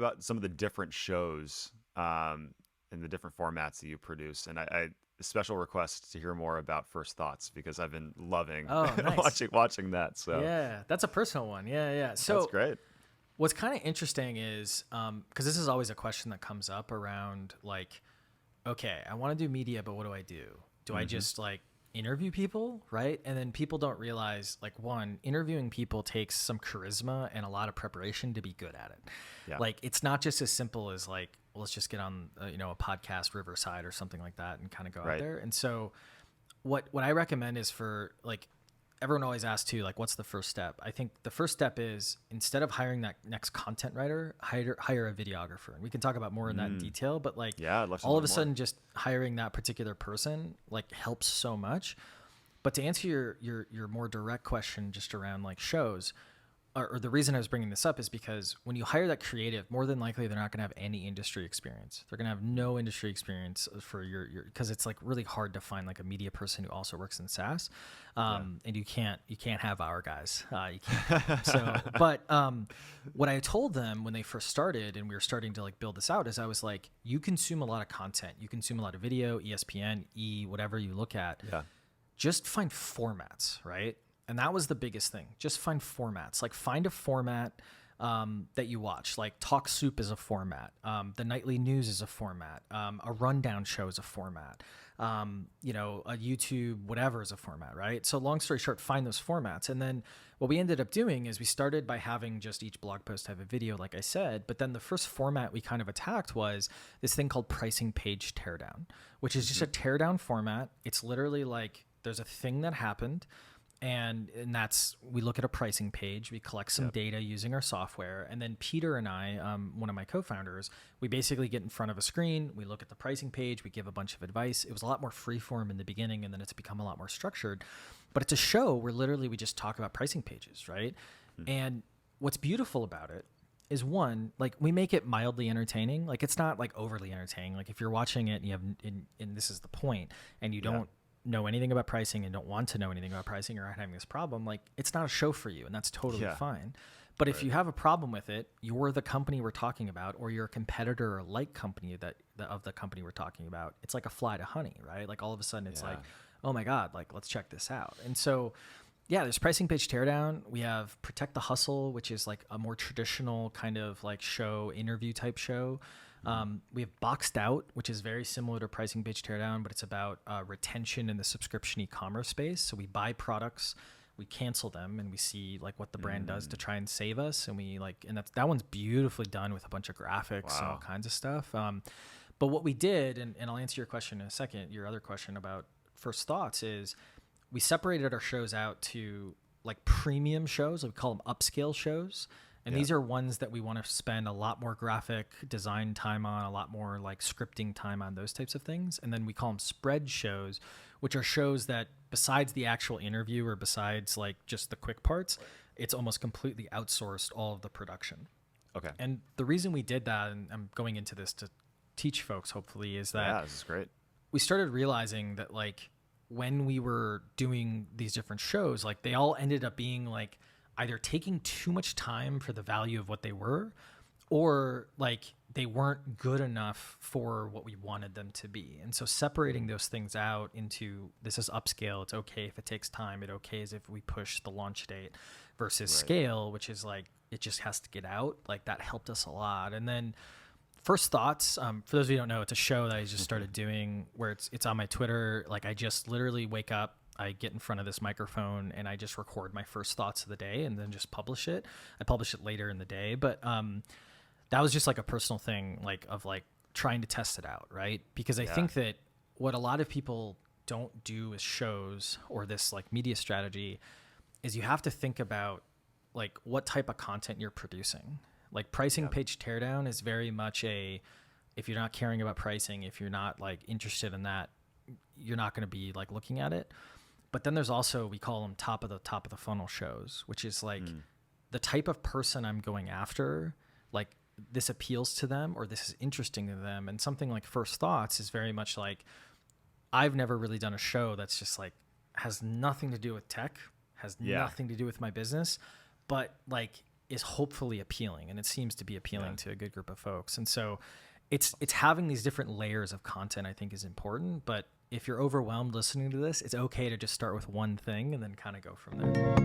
about some of the different shows and the different formats that you produce. And I special request to hear more about First Thoughts because I've been loving Oh, nice. watching that. So Yeah, that's a personal one. Yeah, yeah. So that's great. what's kind of interesting is because this is always a question that comes up around like, okay, I want to do media, but what do I do? Do I just like interview people, right? And then people don't realize like one, interviewing people takes some charisma and a lot of preparation to be good at it. Yeah. Like it's not just as simple as like, well, let's just get on a podcast Riverside or something like that and kind of go out there. And so what I recommend is for like everyone always asks too, like, what's the first step? I think the first step is instead of hiring that next content writer, hire a videographer. And we can talk about more in that in detail, but like all of a sudden just hiring that particular person like helps so much. But to answer your more direct question just around like shows, or the reason I was bringing this up is because when you hire that creative, more than likely they're not going to have any industry experience. They're going to have no industry experience for your because it's like really hard to find like a media person who also works in SaaS, and you can't have our guys. You can't. So, but what I told them when they first started and we were starting to like build this out is I was like, you consume a lot of content, you consume a lot of video, ESPN, whatever you look at. Yeah. Just find formats, right? And that was the biggest thing. Just find formats. Like find a format that you watch. Like Talk Soup is a format. The Nightly News is a format. A rundown show is a format. A YouTube whatever is a format, right? So long story short, find those formats. And then what we ended up doing is we started by having just each blog post have a video, like I said. But then the first format we kind of attacked was this thing called Pricing Page Teardown, which is just a teardown format. It's literally like there's a thing that happened. And that's, we look at a pricing page, we collect some data using our software. And then Peter and I, one of my co-founders, we basically get in front of a screen, we look at the pricing page, we give a bunch of advice. It was a lot more freeform in the beginning, and then it's become a lot more structured. But it's a show where literally we just talk about pricing pages, right? And what's beautiful about it is one, like we make it mildly entertaining. Like it's not like overly entertaining. Like if you're watching it and you have, and this is the point, and you don't know anything about pricing and don't want to know anything about pricing or are having this problem, like it's not a show for you, and that's totally fine. But if you have a problem with it, you're the company we're talking about, or you're a competitor or like company of the company we're talking about, it's like a fly to honey, right? Like all of a sudden it's like, oh my God, like let's check this out. And so there's Pricing Page Teardown. We have Protect the Hustle, which is like a more traditional kind of like show, interview type show. We have Boxed Out, which is very similar to Pricing Page Teardown, but it's about retention in the subscription e-commerce space. So we buy products, we cancel them, and we see like what the brand does to try and save us. And we like, and that one's beautifully done with a bunch of graphics and all kinds of stuff. But what we did, and I'll answer your question in a second, your other question about First Thoughts, is we separated our shows out to like premium shows. We call them upscale shows. And these are ones that we want to spend a lot more graphic design time on, a lot more like scripting time on, those types of things. And then we call them spread shows, which are shows that besides the actual interview or besides like just the quick parts, it's almost completely outsourced all of the production. Okay. And the reason we did that, and I'm going into this to teach folks hopefully, is that this is great. We started realizing that like when we were doing these different shows, like they all ended up being like either taking too much time for the value of what they were, or like they weren't good enough for what we wanted them to be. And so separating those things out into, this is upscale, it's okay if it takes time, it's okay as if we push the launch date, versus scale, which is like, it just has to get out. Like that helped us a lot. And then First Thoughts, for those of you who don't know, it's a show that I just started doing where it's on my Twitter. Like I just literally wake up, I get in front of this microphone and I just record my first thoughts of the day and then just publish it. I publish it later in the day, but that was just like a personal thing, like of like trying to test it out, right? Because I think that what a lot of people don't do with shows or this like media strategy is you have to think about like what type of content you're producing. Like Pricing Page Teardown is very much if you're not caring about pricing, if you're not like interested in that, you're not going to be like looking at it. But then there's also, we call them top of the funnel shows, which is like the type of person I'm going after, like this appeals to them or this is interesting to them. And something like First Thoughts is very much like, I've never really done a show that's just like, has nothing to do with tech, has nothing to do with my business, but like is hopefully appealing, and it seems to be appealing to a good group of folks. And so it's having these different layers of content, I think, is important. But if you're overwhelmed listening to this, it's okay to just start with one thing and then kind of go from there.